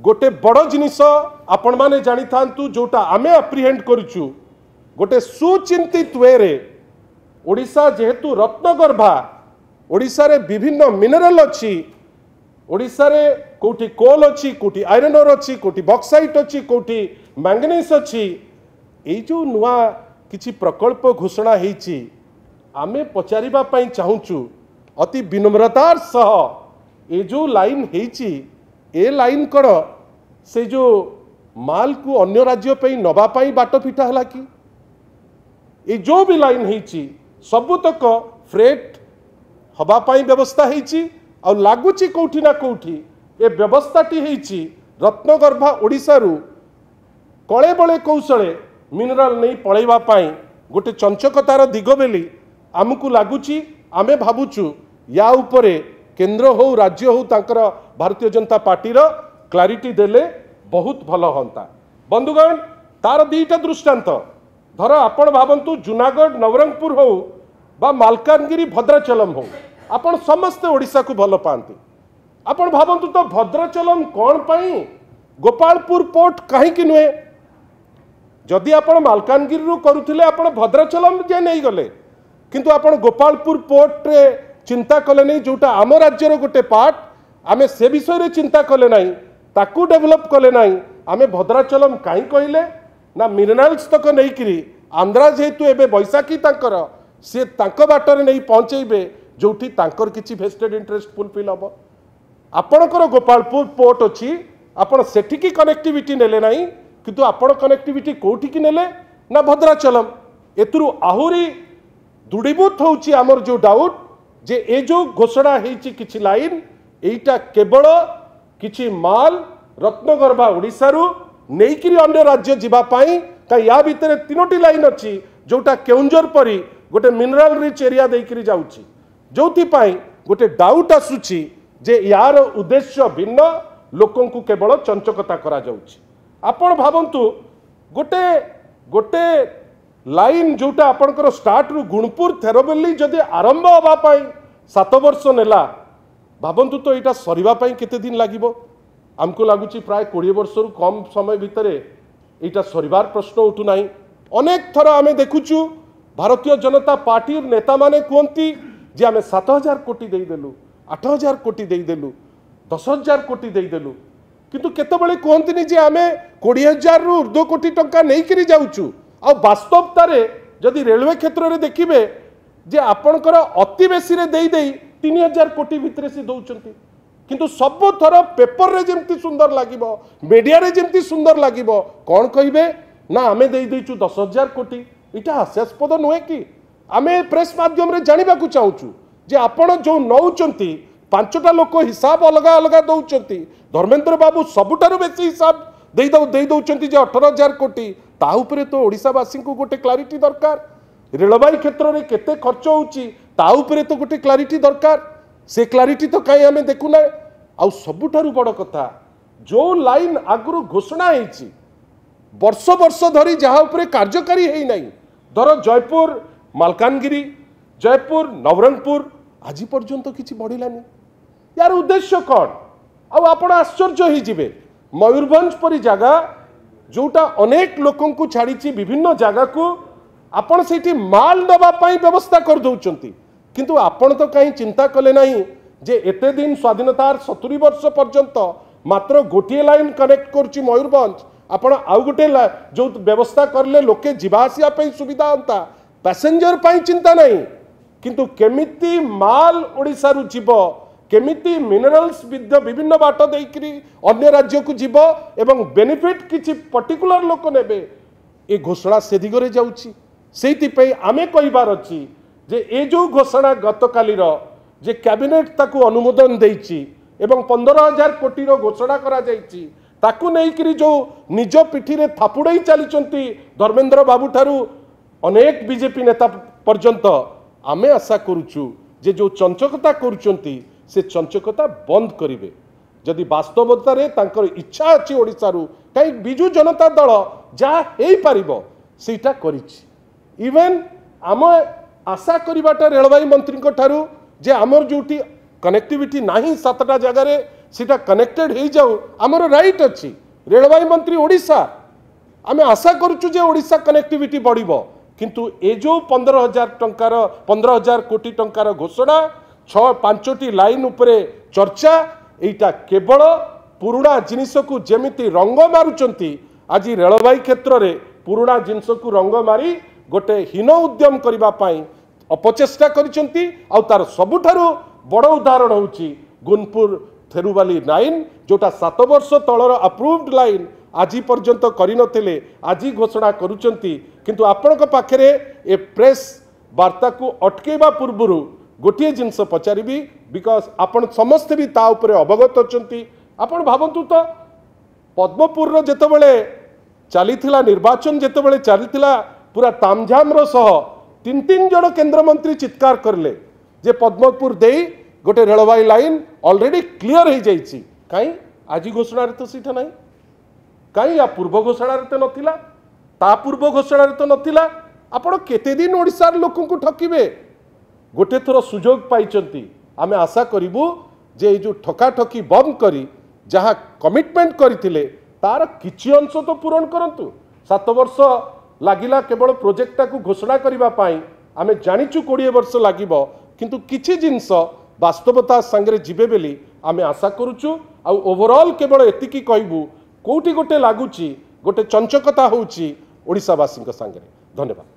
गोटे बड़ जिनिस आपण माने जानी थांतु जोटा आमे अप्रिहेंड करूछु गोटे सुचिंतित वे रे ओडिशा जेहेतु रत्नगर्भा ओडिशा रे विभिन्न मिनरल अच्छी ओडिशा रे कोठी कोल अच्छी कोठी आयरन ओर अच्छी कोठी बक्साइट अच्छी कोठी मैंगनीज अच्छी ए जो नुआ किछि प्रकल्प घोषणा हेछि आमे पचारिबा पई चाहूछु अति विनम्रतार सह ए जो लाइन हेछि ए लाइन कड़ से जो माल को अन्य राज्य पे नबा पाई बाट फिटा हला कि ए जो भी लाइन हेछि सबुतक फ्रेट हबा पाई व्यवस्था हेछि और लागुची कोठी ना कोठी ए व्यवस्थाटी हेछि रत्नगर्भा ओडिसा रु कळे बळे कौशले मिनरल नहीं पळैबा पाई गोटे चंचकतार दिग बेली आमको लगुची आमे भाबुचु या उपरे केंद्र हो राज्य हो तांकर भारतीय जनता पार्टी रो क्लारिटी देले बहुत भल होता। बंधुगण तार दीटा दृष्टांत धर आपण भावंतु जूनागढ़ नवरंगपुर हो बा मालकानगिरी भद्राचलम हो आपण समस्ते ओडिशा को भल पाती आपण भावंतु तो भद्राचलम कौन पाई गोपालपुर पोर्ट कहीं नुहे जदि आपण मालकानगिरी रू करुथिले आपण भद्राचलम जे नहीं गले किंतु आपण गोपालपुर पोर्ट रे चिंता कले नहीं जोटा आम राज्यर गोटे पार्ट आमे से विषय रे चिंता कले नहीं ताकू डेवलप कले नहीं आमे भद्राचलम कहीं कहले ना मिनरल्स तक नहीं करी आंध्रा जेहेतु एबे बैसाखी तांकर से तांको बाटर नहीं पहुंचेबे जोठी तांकर किछि वेस्टेड इंटरेस्ट फुलफिल हम आपणकर गोपालपुर पोर्ट अच्छी आपण सेठिकी कनेक्टिविटी नेले नहीं किंतु आपण कनेक्टिविटी कोठी की नेले ना भद्राचलम एतुरु आहुरी दृढ़ीभूत होउची आमर जो डाउट जे ए जो घोषणा हेची किछि लाइन एटा केवल किछि माल रत्नगर्भा ओडिसा रु नेइकिरी अन्य राज्य जीवा पाई का या भितरे तीनोटी लाइन अच्छी जोटा केउंझर परी गोटे मिनरल रिच एरिया देइकिरी जाउची जोथि पाई गोटे डाउट आसुची जे यार उद्देश्य भिन्न लोकन को केवल चंचकता करा जाउची आपण भावंतु गोटे गोटे लाइन जोटा आपणकर स्टार्ट रु गुणपुर थेरबेली जदि आरंभ हवा पाई 7 वर्ष नेला भावंतु तो यहाँ सरीबा पाई केते दिन लागिबो आमको लगुच प्राय 20 वर्ष रु कम समय भितर यहाँ सरीबार प्रश्न उठू ना अनेक थर आम देखुचु भारतीय जनता पार्टी नेता माने कहती जे आम 7,000 कोटी देदेलु 8,000 कोटी देदेलु 10,000 कोटी देदेलु किंतु केतबेले कहतनी जे आम 20,000 रु ऊर्ध्व कोटी टंका नहीं करी जाउचु आ वास्तवतार जदि रेलवे क्षेत्र में देखिए जे आपणकर अति बेसी रे देई देई 3,000 कोटी भितर से दौरान किंतु सब थर पेपर रे जेमती सुंदर लागिबो मीडिया रे जेमती सुंदर लागिबो कौन कहिबे ना आमे देई देइचु 10,000 कोटी इटा हास्यास्पद नुहे कि आमे प्रेस माध्यम रे जानिबा को चाहूचु जे आपण जो नौचंती 5टा लोक हिसाब अलग अलग दौचंती धर्मेंद्र बाबू सबुठारु बेसी हिसाब दे दौचंती जे 18,000 कोटी ता उपरे तो ओडिशावासी को गोटे क्लारिटी दरकार रेलवाई क्षेत्र में केते खर्च होउची ता उपरे तो गोटे क्लारिटी दरकार से क्लारिटी तो कहीं आमे देखुना आ सबुठारु बड़ कथा जो लाइन आगु घोषणा होईची वर्ष वर्ष धरी जहाँ उपरे कार्यकारी है नहीं धर जयपुर मालकानगिरी जयपुर नवरंगपुर आज पर्यंत किसी बढ़िलानी यार उद्देश्य कौन आपण आश्चर्य हो जिवे मयूरभंज परी जगह जोटा अनेक लोकों को छाड़ी विभिन्न जगह को आपण से माल नवा व्यवस्था कर दौरान किंतु आपण तो कहीं चिंता कले नहीं जे एते दिन स्वाधीनतार 70 वर्ष पर्यंत मात्र गोटे लाइन कनेक्ट करुच्ची मयूरभंज आपण आउ गोटे जो व्यवस्था करले लोके जीवासिया पे सुविधा होता पैसेंजर पाई चिंता नहीं किंतु केमिति माल ओडिसा रु जीव केमिति मिनरल्स विभिन्न बाट देकरी अन्य राज्य को जीव एवं बेनिफिट किछि पर्टिकुलर लोक नेबे ए घोषणा से दिगरे जाउची सेति पे आमे कहिबार अछि जे ए जो घोषणा गतकाली जे कैबिनेट ताकू अनुमोदन देइची एवं 15,000 कोटी रो घोषणा करा जाइची ताकू नेइकरी जो निज पिठी रे थापुड़ई चलीचंती धर्मेंद्र बाबू ठारू अनेक बीजेपी नेता पर्यंत आमे आशा करूचु जे जो चंचकता करूचंती से चंचकता बंद करिवे जदि वास्तवता रे तांकर इच्छा अछि ओडिसा रु कई बिजु जनता दल जा हेई पारिबो सेटा करिछि इवन आम आशा करिबाटा रेलवाई मंत्री को ठारू जे आमर जोटी कनेक्टिविटी नाही 7टा जगह रे सीटा कनेक्टेड हो जाऊ आमर राइट अच्छी रेलवाई मंत्री ओडिशा आम आशा करुचु जे ओडिशा कनेक्टिविटी बढ़िबो किंतु ए जो 15,000 कोटी टंकार घोषणा 5टी लाइन उपरे चर्चा एटा केवल पुराना जिनिस को जेमिति रंग मारुचंती आज रेलवाई क्षेत्र में पुराना जिनिस को रंग मारी गोटे हीन उद्यम करबा पाई अपचेष्टा करिसंती आ तार सबुठारु बड़ उदाहरण होची गुनपुर थेरुवाली लाइन जोटा 7 वर्ष तलर अप्रूव्ड लाइन आज पर्यंत करिनथिले आज घोषणा करुचंती किंतु आपनक पाखरे ए प्रेस वार्ता को अटकेबा पूर्वरु गोटे जिनस पचारिबी बिकॉज आपण समस्ते भी ता उपरे अवगत अछंती आपण भाबंतु तो पद्मपुर जेतेबेले चलीथिला निर्वाचन जेतेबेले चलीथिला पूरा तामझाम रो सह 3 जण केंद्र मंत्री चित्कार करले जे पद्मपुर देई गोटे रेलवाई लाइन ऑलरेडी क्लियर हो जाइछि काई आज घोषणा तो सीटा नहीं कहीं या पूर्व घोषणा तो नथिला ता पूर्व घोषणा तो नथिला आपण केते दिन ओडिसार लोक को ठकिबे गोटे थर सुजोग पाइचंती आमे आशा करिबु जे जो ठकाठकी बंद करी जहाँ कमिटमेंट करथिले तार किछि अंश तो पूरण करंतु 7 वर्ष लागिला केवल प्रोजेक्टा को घोषणा करबा पाई आमे जानिचु 20 वर्ष लागिबो किंतु किछि जिंस वास्तवता संगे जीवे बेली आमे आशा करुचु आ ओवरऑल केवल एतिकी कहबू कोटी गोटे लगुच गोटे चंचकता होउची ओडिसावासी संगे धन्यवाद।